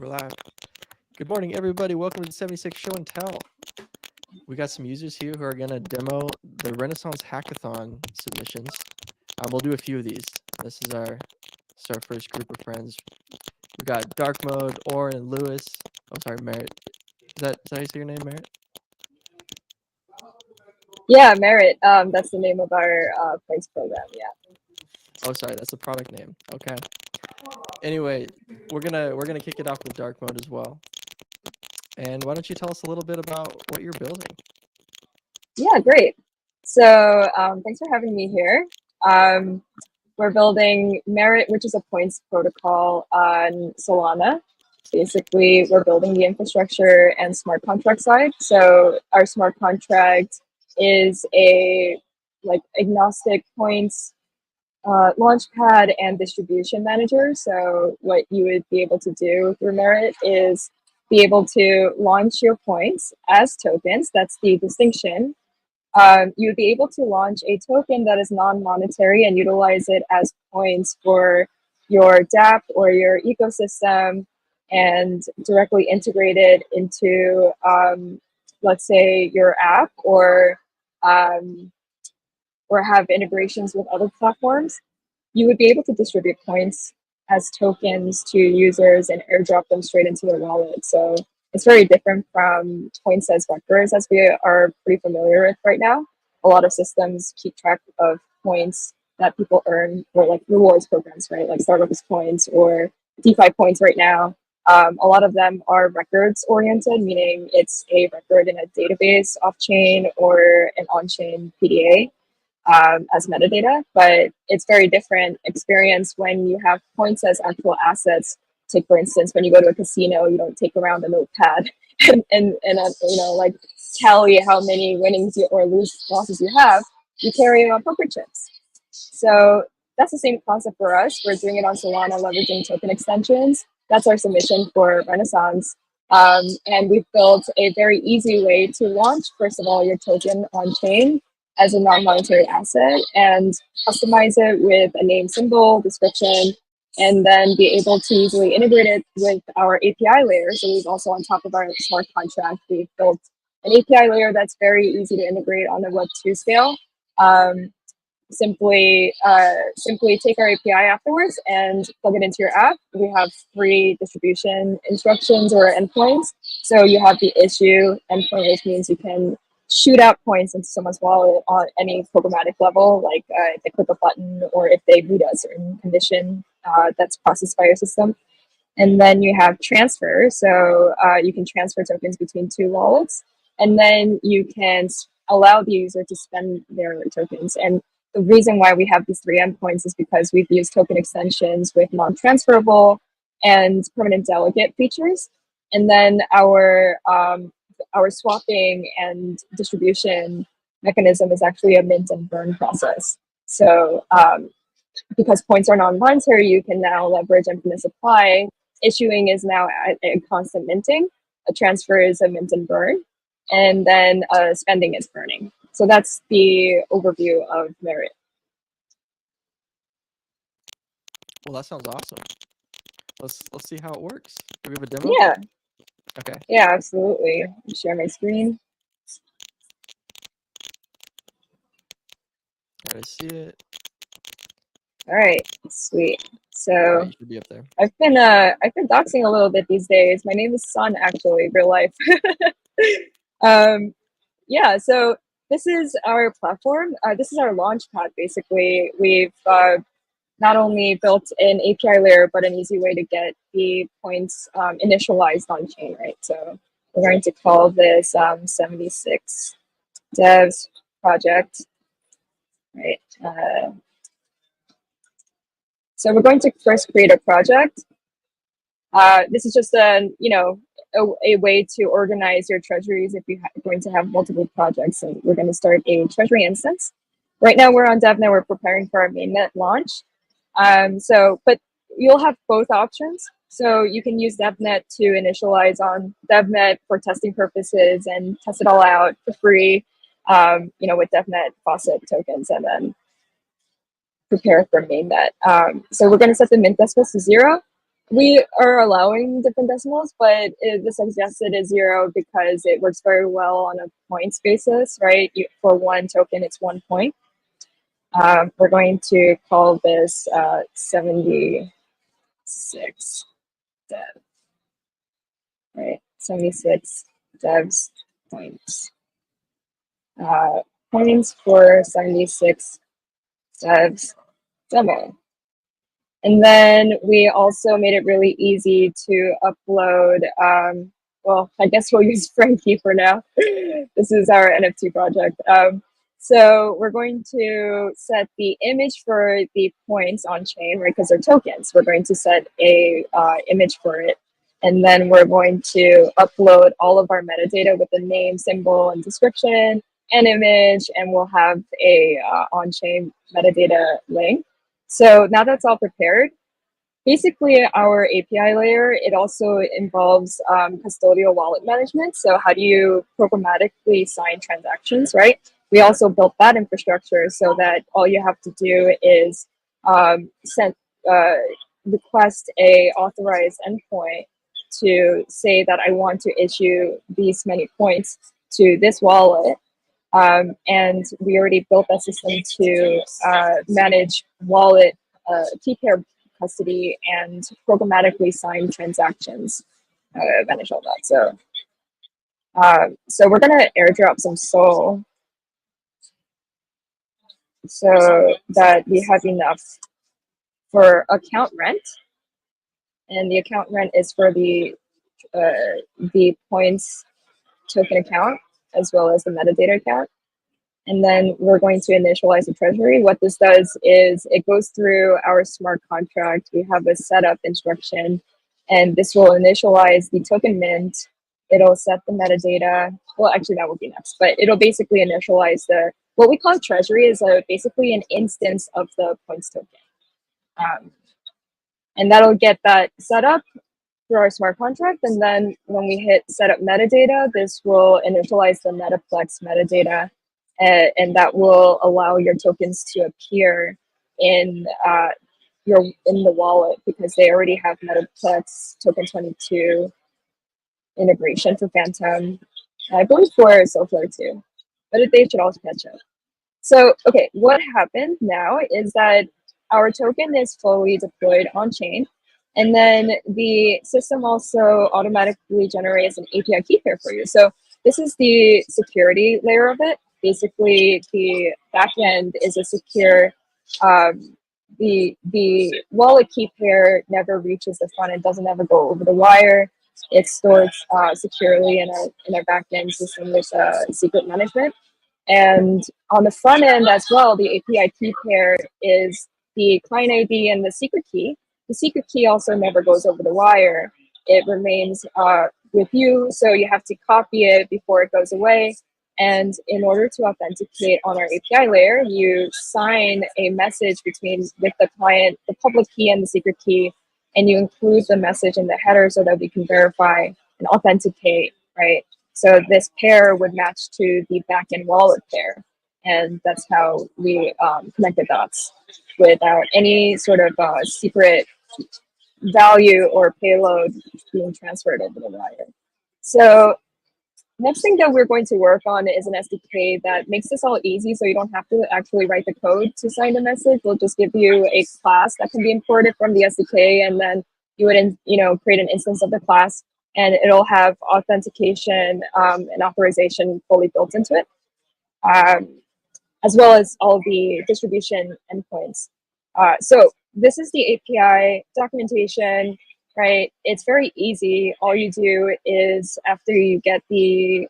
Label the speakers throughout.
Speaker 1: We're live. Good morning, everybody. Welcome to the 76 Show and Tell. We got some users here who are going to demo the Renaissance Hackathon submissions. We'll do a few of these. This is our first group of friends. We got Dark Mode, Oren, and Lewis. Oh, sorry, Merritt. Is that how you say your name, Merritt?
Speaker 2: Yeah, Merit. That's the name of our points program. Yeah.
Speaker 1: Oh, sorry, that's the product name. Okay. Anyway, we're gonna kick it off with Dark Mode as well. And why don't you tell us a little bit about what you're building?
Speaker 2: Yeah, great. So thanks for having me here. We're building Merit, which is a points protocol on Solana. Basically, we're building the infrastructure and smart contract side. So our smart contract is a agnostic points launchpad and distribution manager. So what you would be able to do through Merit is be able to launch your points as tokens. That's the distinction. You would be able to launch a token that is non-monetary and utilize it as points for your dApp or your ecosystem and directly integrate it into, let's say, your app or have integrations with other platforms. You would be able to distribute points as tokens to users and airdrop them straight into their wallet. So it's very different from points as vectors, as we are pretty familiar with right now. A lot of systems keep track of points that people earn, or like rewards programs, right? Like Starbucks points or DeFi points right now. A lot of them are records oriented, meaning it's a record in a database off chain or an on chain PDA as metadata, but it's very different experience when you have points as actual assets. Take, for instance, when you go to a casino, you don't take around a notepad and like tally how many winnings or losses you have. You carry on poker chips. So that's the same concept for us. We're doing it on Solana, leveraging token extensions. That's our submission for Renaissance. And we've built a very easy way to launch, first of all, your token on chain as a non-monetary asset and customize it with a name, symbol, description, and then be able to easily integrate it with our API layer. So we've also, on top of our smart contract, we've built an API layer that's very easy to integrate on the Web2 scale. Simply take our API afterwards and plug it into your app. We have 3 distribution instructions or endpoints. So you have the issue endpoint, which means you can shoot out points into someone's wallet on any programmatic level, like if they click a button or if they meet a certain condition that's processed by your system. And then you have transfer. So you can transfer tokens between 2 wallets. And then you can allow the user to spend their tokens. And the reason why we have these 3 endpoints is because we've used token extensions with non-transferable and permanent delegate features. And then our swapping and distribution mechanism is actually a mint and burn process. So because points are non-monetary, you can now leverage infinite supply. Issuing is now a constant minting. A transfer is a mint and burn. And then spending is burning. So that's the overview of Merit.
Speaker 1: Well, that sounds awesome. Let's see how it works. Do we have a demo?
Speaker 2: Yeah.
Speaker 1: Okay.
Speaker 2: Yeah, absolutely. Share my screen.
Speaker 1: I see it.
Speaker 2: All right, sweet. So
Speaker 1: Right, should be up there.
Speaker 2: I've been doxing a little bit these days. My name is Sun, actually, real life. Yeah, so this is our platform. This is our launch pad, basically. We've not only built an API layer, but an easy way to get the points initialized on chain, right? So we're going to call this 76 devs project, right? So we're going to first create a project. This is just a way to organize your treasuries if you're going to have multiple projects. And we're going to start a treasury instance. Right now we're on DevNet. We're preparing for our mainnet launch. But you'll have both options. So you can use DevNet to initialize on DevNet for testing purposes and test it all out for free, with DevNet faucet tokens, and then prepare for mainnet. So we're going to set the mint decimal to 0. We are allowing different decimals, but the suggested is 0 because it works very well on a points basis, right? For one token, it's 1 point. We're going to call this 76 dev, right? 76 devs points. Points for 76 devs demo. And then we also made it really easy to upload, well, I guess we'll use Frankie for now. This is our NFT project. So we're going to set the image for the points on chain, right? Because they're tokens. We're going to set a image for it. And then we're going to upload all of our metadata with the name, symbol, and description, and image, and we'll have a on-chain metadata link. So now that's all prepared, basically our API layer, it also involves custodial wallet management. So how do you programmatically sign transactions, right? We also built that infrastructure so that all you have to do is request a authorized endpoint to say that I want to issue these many points to this wallet. And we already built a system to manage wallet key pair custody and programmatically sign transactions, manage all that. So we're gonna airdrop some SOL so that we have enough for account rent, and the account rent is for the points token account as well as the metadata account. And then we're going to initialize the treasury. What this does is it goes through our smart contract. We have a setup instruction, and this will initialize the token mint. It'll set the metadata. Well, actually, that will be next, but it'll basically initialize what we call treasury is basically an instance of the points token. And that'll get that set up through our smart contract. And then when we hit setup metadata, this will initialize the Metaplex metadata. And that will allow your tokens to appear in the wallet because they already have Metaplex token 22 integration for Phantom. I believe for Soulflare too, but they should also catch up. So, okay, what happened now is that our token is fully deployed on chain, and then the system also automatically generates an API key pair for you. So this is the security layer of it. Basically, the backend is a secure. The wallet key pair never reaches the front. It doesn't ever go over the wire. It's stored securely in our backend system with secret management. And on the front end as well, the API key pair is the client ID and the secret key. The secret key also never goes over the wire. It remains with you, so you have to copy it before it goes away. And in order to authenticate on our API layer, you sign a message with the client, the public key and the secret key, and you include the message in the header so that we can verify and authenticate, right? So this pair would match to the backend wallet pair. And that's how we connect the dots without any sort of secret value or payload being transferred over the wire. So next thing that we're going to work on is an SDK that makes this all easy so you don't have to actually write the code to sign the message. We'll just give you a class that can be imported from the SDK, and then you would create an instance of the class, and it'll have authentication and authorization fully built into it, as well as all the distribution endpoints. So this is the API documentation, right? It's very easy. All you do is after you get the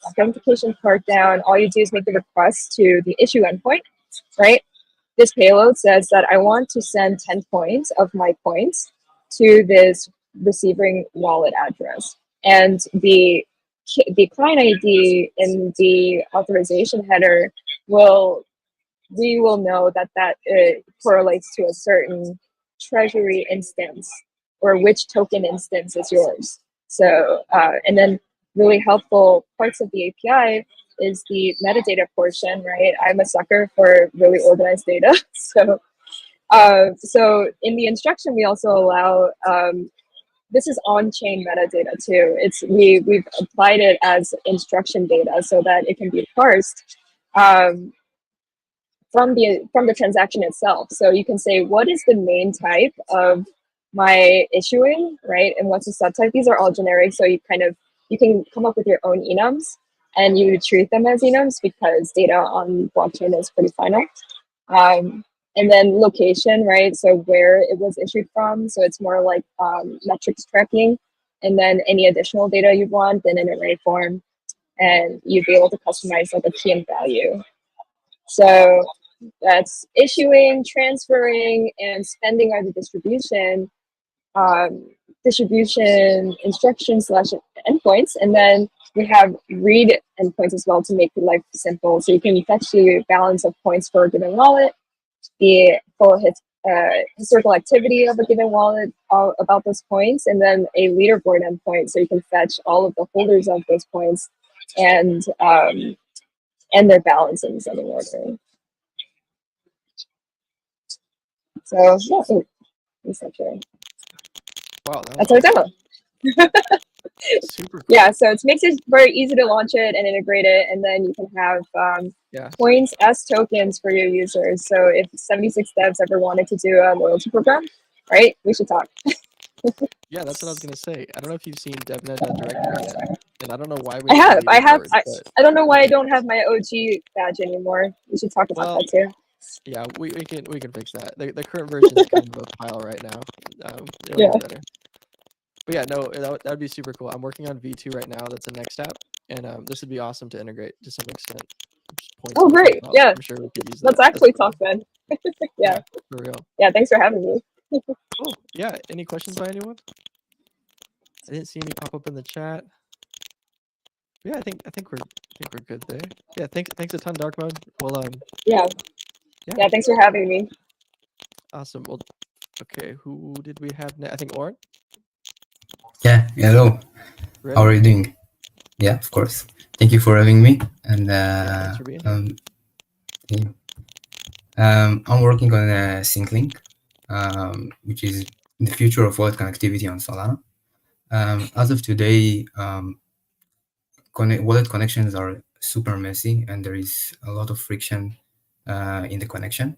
Speaker 2: authentication part down, all you do is make the request to the issue endpoint, right? This payload says that I want to send 10 points of my points to this receiving wallet address. And the client ID in the authorization header we will know that correlates to a certain treasury instance or which token instance is yours. So, and then really helpful parts of the API is the metadata portion, right? I'm a sucker for really organized data. So So in the instruction, we also allow this is on-chain metadata too. We've applied it as instruction data so that it can be parsed from the transaction itself. So you can say, what is the main type of my issuing, right? And what's the subtype? These are all generic, so you can come up with your own enums, and you treat them as enums because data on blockchain is pretty finite. And then location, right? So where it was issued from. So it's more like metrics tracking. And then any additional data you want in an array form, and you'd be able to customize like a key and value. So that's issuing, transferring, and spending are the distribution instructions slash endpoints. And then we have read endpoints as well to make life simple. So you can fetch the balance of points for a given wallet, the full historical activity of a given wallet about those points, and then a leaderboard endpoint. So you can fetch all of the holders of those points and their balance in descending order. So yeah, essentially.
Speaker 1: Wow,
Speaker 2: That's our demo.
Speaker 1: super cool.
Speaker 2: Yeah, so it makes it very easy to launch it and integrate it, and then you can have points as tokens for your users. So if 76 devs ever wanted to do a loyalty program, right, we should talk.
Speaker 1: Yeah, that's what I was gonna say. I don't know if you've seen devnet.directory yet, and I don't know why we.
Speaker 2: I don't know why I don't have my OG badge anymore. We should talk about that too.
Speaker 1: Yeah, we can fix that. The current version is kind of a pile right now. It'll get better. But yeah, no, that would be super cool. I'm working on V2 right now. That's the next step, and this would be awesome to integrate to some extent.
Speaker 2: Oh, great! Yeah,
Speaker 1: I'm sure we could use
Speaker 2: that. Let's actually talk then. Yeah,
Speaker 1: for real.
Speaker 2: Yeah, thanks for having me.
Speaker 1: Cool. Yeah. Any questions by anyone? I didn't see any pop up in the chat. Yeah, I think we're good there. Yeah, thanks a ton, Dark Mode. Well,
Speaker 2: yeah, thanks for having me.
Speaker 1: Awesome. Well, okay, who did we have next? I think Oren.
Speaker 3: Yeah, hello. Ready? How are you doing? Yeah, of course. Thank you for having me. And
Speaker 1: thanks for being here.
Speaker 3: I'm working on a SyncLink, which is the future of wallet connectivity on Solana. As of today, wallet connections are super messy, and there is a lot of friction in the connection.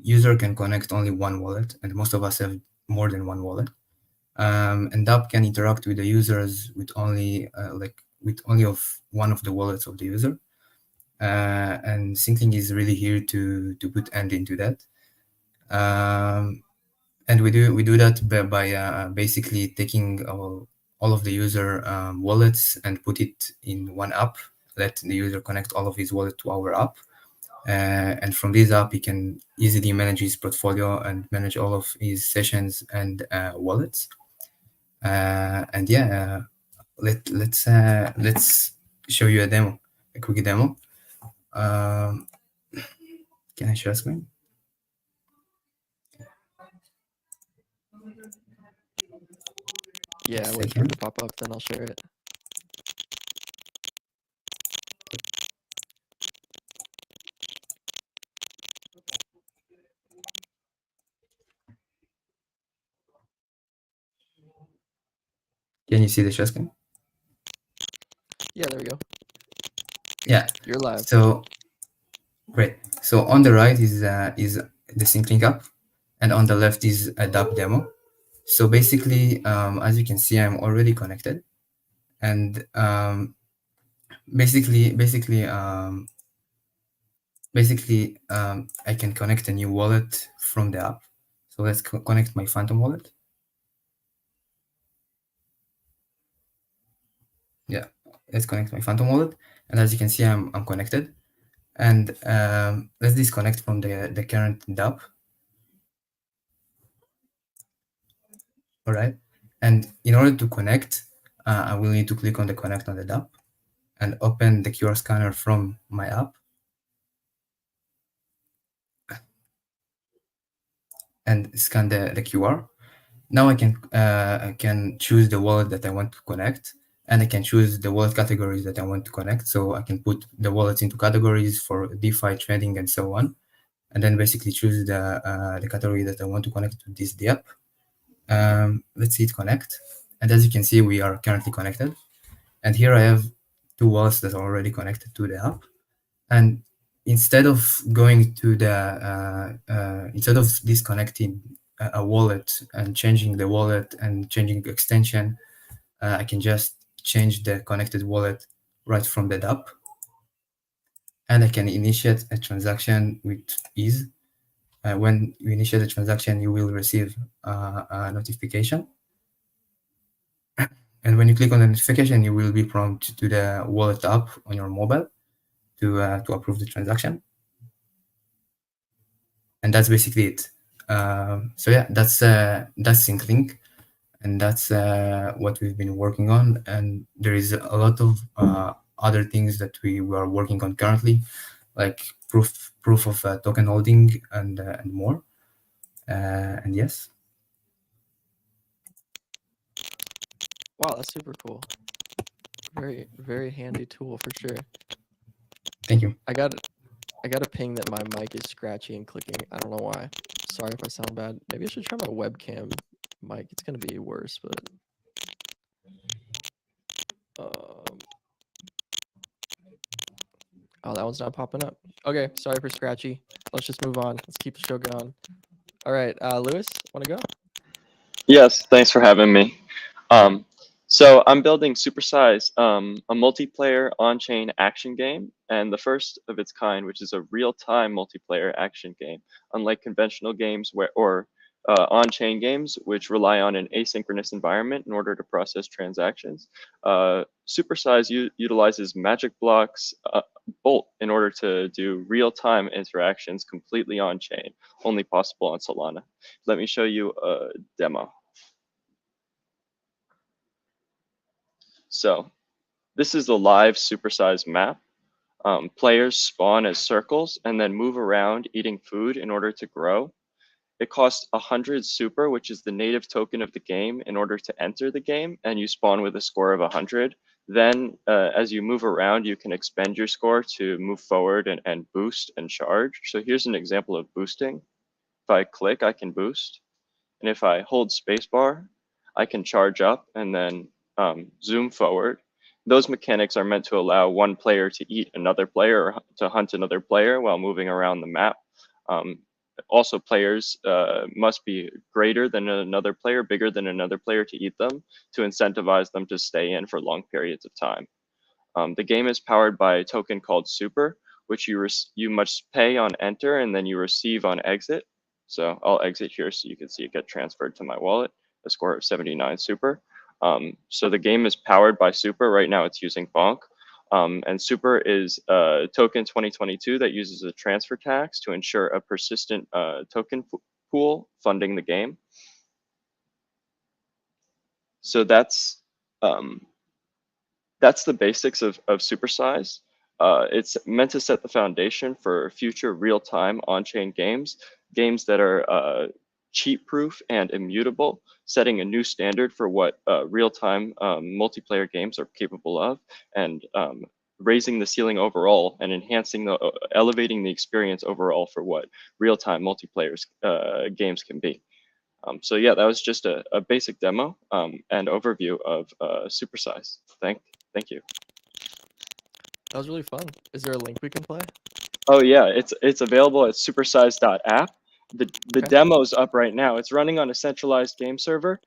Speaker 3: User can connect only one wallet, and most of us have more than one wallet. And DApp can interact with the users with only of one of the wallets of the user. And SyncLink is really here to put end into that. And we do that by basically taking all of the user wallets and put it in one app. Let the user connect all of his wallet to our app. And from this app, he can easily manage his portfolio and manage all of his sessions and wallets. And yeah, let's show you a quick demo. Can I share screen?
Speaker 1: Yeah, wait for it to pop up, then I'll share it.
Speaker 3: Can you see the share screen?
Speaker 1: Yeah, there we go.
Speaker 3: Yeah,
Speaker 1: you're live.
Speaker 3: So great. So on the right is the SyncLink app, and on the left is a DApp demo. So basically, as you can see, I'm already connected, and basically, I can connect a new wallet from the app. So let's connect my Phantom wallet. Yeah, let's connect my Phantom wallet, and as you can see, I'm connected. And let's disconnect from the current DApp. All right. And in order to connect, I will need to click on the connect on the DApp and open the QR scanner from my app. And scan the QR. Now I can choose the wallet that I want to connect, and I can choose the wallet categories that I want to connect. So I can put the wallets into categories for DeFi trading and so on. and then basically choose the category that I want to connect to this app. Let's see it connect. And as you can see, we are currently connected. And here I have 2 wallets that are already connected to the app. And instead of going to instead of disconnecting a wallet and changing the wallet and changing the extension, I can just change the connected wallet right from the app. And I can initiate a transaction with ease. When you initiate a transaction, you will receive a notification. And when you click on the notification, you will be prompted to the wallet app on your mobile to approve the transaction. And that's basically it. So yeah, that's SyncLink, and that's what we've been working on. And there is a lot of other things that we are working on currently, like proof of token holding and more. And yes.
Speaker 1: Wow, that's super cool. Very, very handy tool for sure.
Speaker 3: Thank you.
Speaker 1: I got a ping that my mic is scratchy and clicking. I don't know why. Sorry if I sound bad. Maybe I should try my webcam mic. It's gonna be worse, but oh, that one's not popping up. Okay, sorry for scratchy. Let's just move on. Let's keep the show going. All right, Lewis, want to go?
Speaker 4: Yes, thanks for having me. So I'm building Supersize, a multiplayer on-chain action game, and the first of its kind, which is a real-time multiplayer action game. Unlike conventional games or on-chain games, which rely on an asynchronous environment in order to process transactions, Supersize utilizes magic blocks Bolt in order to do real-time interactions completely on-chain, only possible on Solana. Let me show you a demo. So this is the live supersized map. Players spawn as circles and then move around eating food in order to grow. It costs 100 super, which is the native token of the game, in order to enter the game, and you spawn with a score of 100. Then as you move around, you can expend your score to move forward and boost and charge. So here's an example of boosting. If I click, I can boost. And if I hold spacebar, I can charge up and then zoom forward. Those mechanics are meant to allow one player to eat another player or to hunt another player while moving around the map. Also, players must be greater than another player, bigger than another player to eat them, to incentivize them to stay in for long periods of time. The game is powered by a token called Super, which you must pay on enter and then you receive on exit. So I'll exit here so you can see it get transferred to my wallet, a score of 79 super. So the game is powered by Super. Right now it's using Bonk. And Super is a token 2022 that uses a transfer tax to ensure a persistent token pool funding the game. So that's the basics of Supersize. It's meant to set the foundation for future real-time on-chain games that are cheat-proof and immutable, setting a new standard for what real-time multiplayer games are capable of, and raising the ceiling overall and elevating the experience overall for what real-time multiplayer games can be. So yeah, that was just a basic demo and overview of Supersize. Thank you.
Speaker 1: That was really fun. Is there a link we can play?
Speaker 4: Oh yeah, it's available at supersize.app. The
Speaker 1: Okay.
Speaker 4: demo's up right now. It's running on a centralized game server,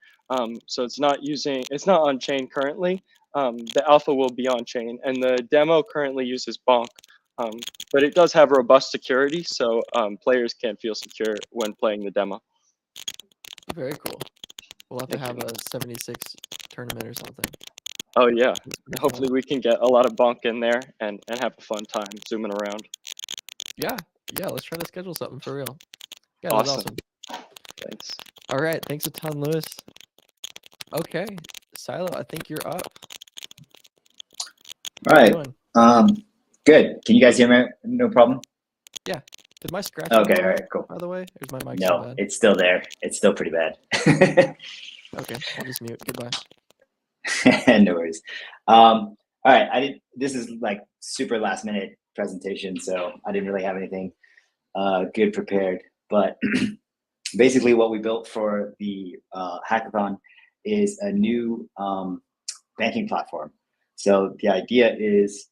Speaker 4: so it's not on chain currently. The alpha will be on chain, and the demo currently uses Bonk, but it does have robust security, so players can feel secure when playing the demo.
Speaker 1: Very cool. We'll have to
Speaker 4: Thank
Speaker 1: have a 76 tournament or something.
Speaker 4: Oh yeah,
Speaker 1: That's pretty
Speaker 4: hopefully
Speaker 1: fun.
Speaker 4: we can get a lot of Bonk in there and have a fun time zooming around.
Speaker 1: Yeah, let's try to schedule something for real. Yeah, that's
Speaker 4: Awesome.
Speaker 1: awesome.
Speaker 4: Thanks.
Speaker 1: All right, thanks a ton, Lewis. Okay, Silo, I think you're up.
Speaker 5: All
Speaker 1: How you
Speaker 5: right.
Speaker 1: doing?
Speaker 5: Good. Can you guys hear me? No problem.
Speaker 1: Yeah. Did my scratch?
Speaker 5: Okay. All right. Cool.
Speaker 1: By the way, or is my mic so
Speaker 5: No,
Speaker 1: bad?
Speaker 5: it's still there. It's still pretty bad.
Speaker 1: Okay, I'll just mute. Goodbye.
Speaker 5: No worries. All right. This is like super last minute presentation, so I didn't really have anything good prepared. But basically, what we built for the hackathon is a new banking platform. So the idea is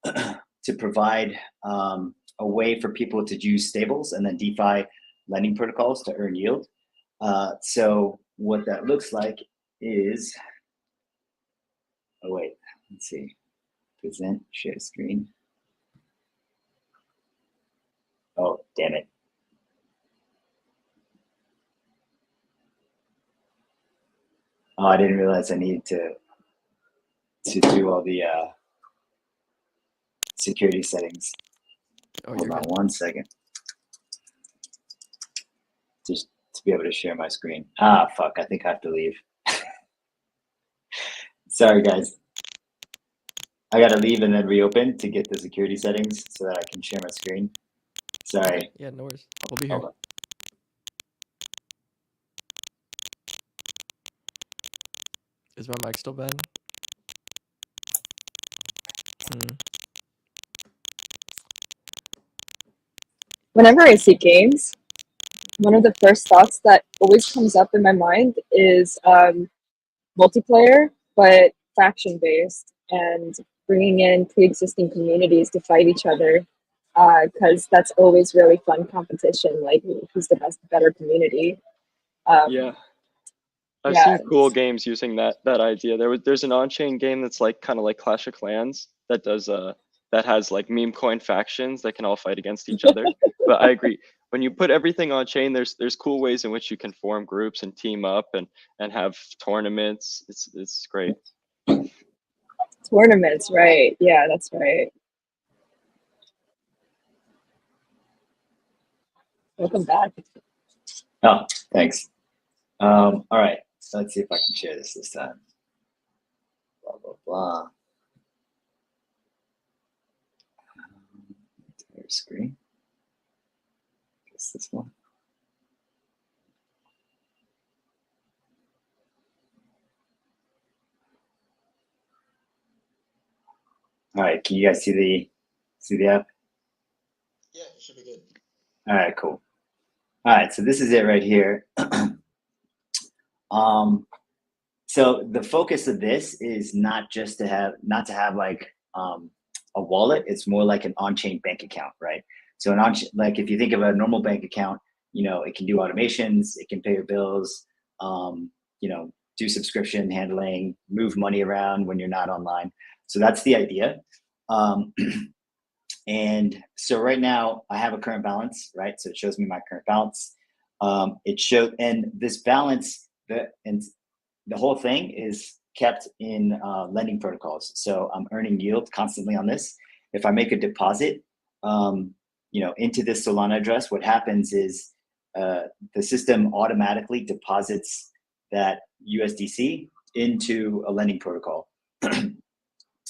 Speaker 5: to provide a way for people to use stables and then DeFi lending protocols to earn yield. So what that looks like is, oh wait, let's see, present, share screen. Oh, damn it. Oh, I didn't realize I needed to do all the security settings.
Speaker 1: Oh,
Speaker 5: Hold
Speaker 1: you're
Speaker 5: on
Speaker 1: good.
Speaker 5: 1 second. Just to be able to share my screen. Ah, fuck, I think I have to leave. Sorry, guys. I gotta leave and then reopen to get the security settings so that I can share my screen. Sorry.
Speaker 1: Yeah, no worries. I'll be here.
Speaker 5: Hold on.
Speaker 1: Is my mic still bad?
Speaker 2: Whenever I see games, one of the first thoughts that always comes up in my mind is multiplayer, but faction based, and bringing in pre-existing communities to fight each other, because that's always really fun competition. Like who's the better community.
Speaker 4: Yeah. I've
Speaker 2: Yeah,
Speaker 4: seen cool games using that idea. There's an on-chain game that's like kind of like Clash of Clans that does that has like meme coin factions that can all fight against each other. But I agree. When you put everything on chain, there's cool ways in which you can form groups and team up and have tournaments. It's great.
Speaker 2: tournaments, right? Yeah, that's right. Welcome back.
Speaker 5: Oh, thanks. All right, so let's see if I can share this time. Blah, blah, blah. Entire screen. Guess this one. All right, can you guys see the app?
Speaker 6: Yeah, it should be good.
Speaker 5: All right, cool. All right, so this is it right here. So the focus of this is not to have like a wallet. It's more like an on-chain bank account, right? So like if you think of a normal bank account, it can do automations, it can pay your bills, do subscription handling, move money around when you're not online. So that's the idea. And so right now I have a current balance, right? So it shows me my current balance. And this balance, the whole thing is kept in lending protocols. So I'm earning yield constantly on this. If I make a deposit, into this Solana address, what happens is the system automatically deposits that USDC into a lending protocol.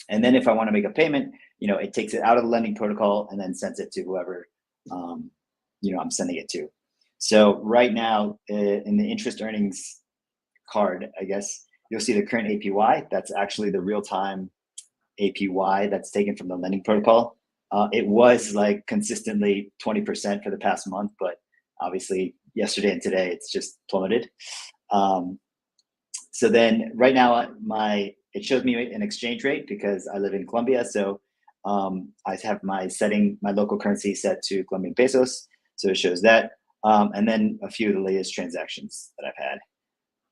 Speaker 5: And then if I want to make a payment, it takes it out of the lending protocol and then sends it to whoever, I'm sending it to. So right now in the interest earnings card, I guess, you'll see the current APY. That's actually the real-time APY that's taken from the lending protocol. It was like consistently 20% for the past month, but obviously yesterday and today it's just plummeted. So then right now it shows me an exchange rate because I live in Colombia. So I have my local currency set to Colombian pesos. So it shows that. And then a few of the latest transactions that I've had.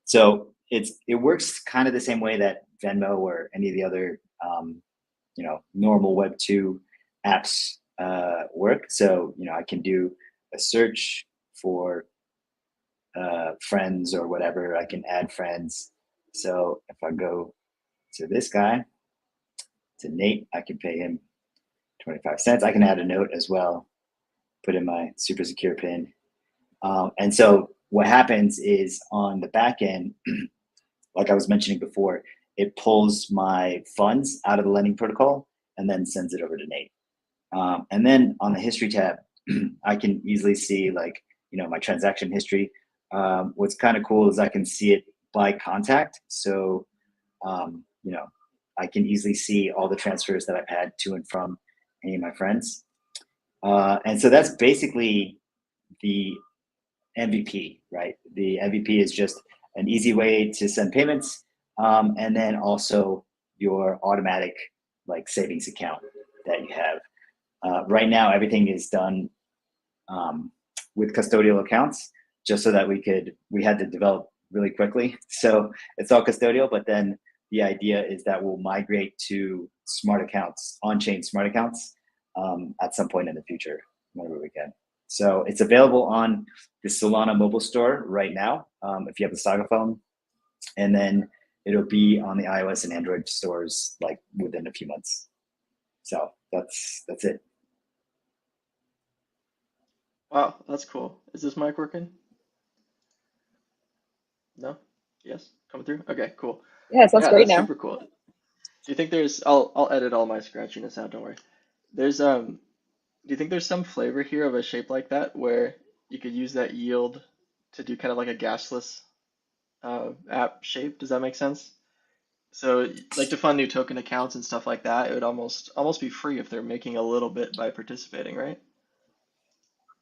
Speaker 5: So it works kind of the same way that Venmo or any of the other normal Web 2 apps work. So I can do a search for friends or whatever. I can add friends. So if I go to this guy, to Nate, I can pay him 25 cents. I can add a note as well, put in my super secure PIN. And so what happens is on the back end, like I was mentioning before, it pulls my funds out of the lending protocol and then sends it over to Nate. And then on the history tab, I can easily see my transaction history. What's kind of cool is I can see it by contact. So, I can easily see all the transfers that I've had to and from any of my friends. And so that's basically the MVP, right? The MVP is just an easy way to send payments, and then also your automatic like savings account that you have. Right now, everything is done with custodial accounts, just so that we had to develop really quickly. So it's all custodial, but then the idea is that we'll migrate to smart accounts, on-chain smart accounts, at some point in the future, whenever we can. So it's available on the Solana mobile store right now, if you have the Saga phone, and then it'll be on the iOS and Android stores like within a few months. So that's it.
Speaker 1: Wow, that's cool. Is this mic working? No? Yes? Coming through? Okay, cool.
Speaker 2: Yeah, it sounds
Speaker 1: Yeah,
Speaker 2: great
Speaker 1: that's
Speaker 2: now.
Speaker 1: super cool. Do you think there's I'll edit all my scratchiness out, don't worry. There's do you think there's some flavor here of a shape like that where you could use that yield to do kind of like a gasless app shape? Does that make sense? So like to fund new token accounts and stuff like that, it would almost be free if they're making a little bit by participating, right?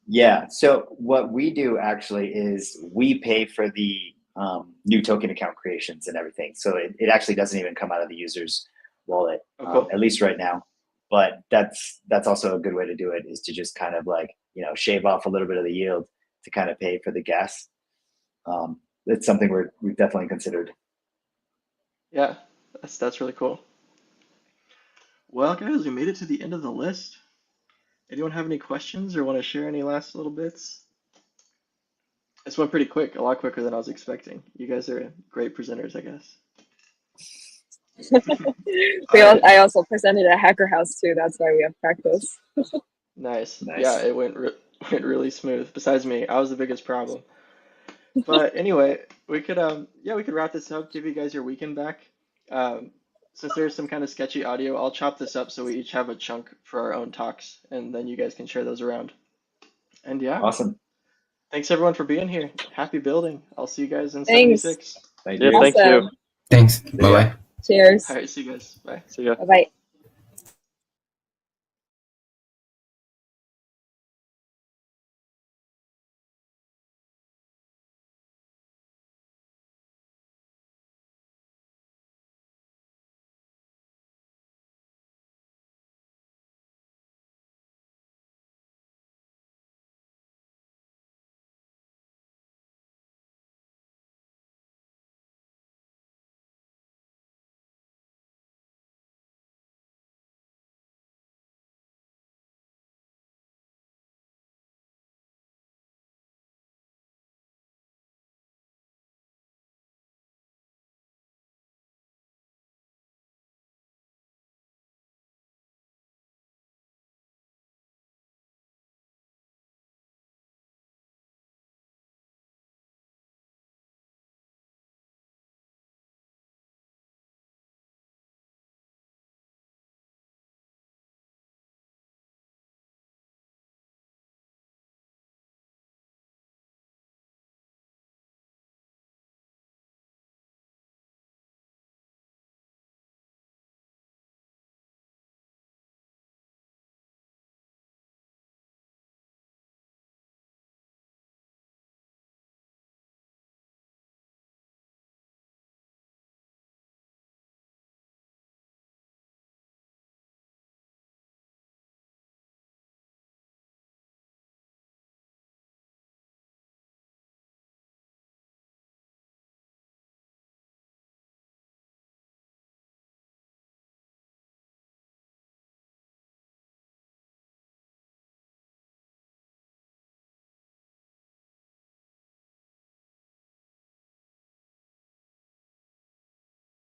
Speaker 5: Yeah. So what we do actually is we pay for the new token account creations and everything. So it actually doesn't even come out of the user's wallet,
Speaker 1: Oh, cool.
Speaker 5: at least right now. But that's also a good way to do it, is to just kind of like, shave off a little bit of the yield to kind of pay for the gas. It's something we've definitely considered.
Speaker 1: Yeah, that's really cool. Well, guys, we made it to the end of the list. Anyone have any questions or want to share any last little bits? This went pretty quick, a lot quicker than I was expecting. You guys are great presenters, I guess.
Speaker 2: I also presented at Hacker House too. That's why we have practice.
Speaker 1: Nice.
Speaker 5: Nice.
Speaker 1: Yeah, it went really smooth. Besides me, I was the biggest problem. But anyway, we could wrap this up, give you guys your weekend back. Since there's some kind of sketchy audio, I'll chop this up so we each have a chunk for our own talks, and then you guys can share those around. And yeah,
Speaker 5: Awesome.
Speaker 1: thanks everyone for being here. Happy building. I'll see you guys in
Speaker 2: Thanks.
Speaker 1: 76.
Speaker 5: Thank
Speaker 4: Yeah,
Speaker 5: you.
Speaker 4: thank you.
Speaker 2: Awesome.
Speaker 3: Thanks.
Speaker 5: ya.
Speaker 3: Bye bye.
Speaker 2: Cheers.
Speaker 1: All right, see you guys. Bye.
Speaker 4: See ya.
Speaker 2: Bye bye.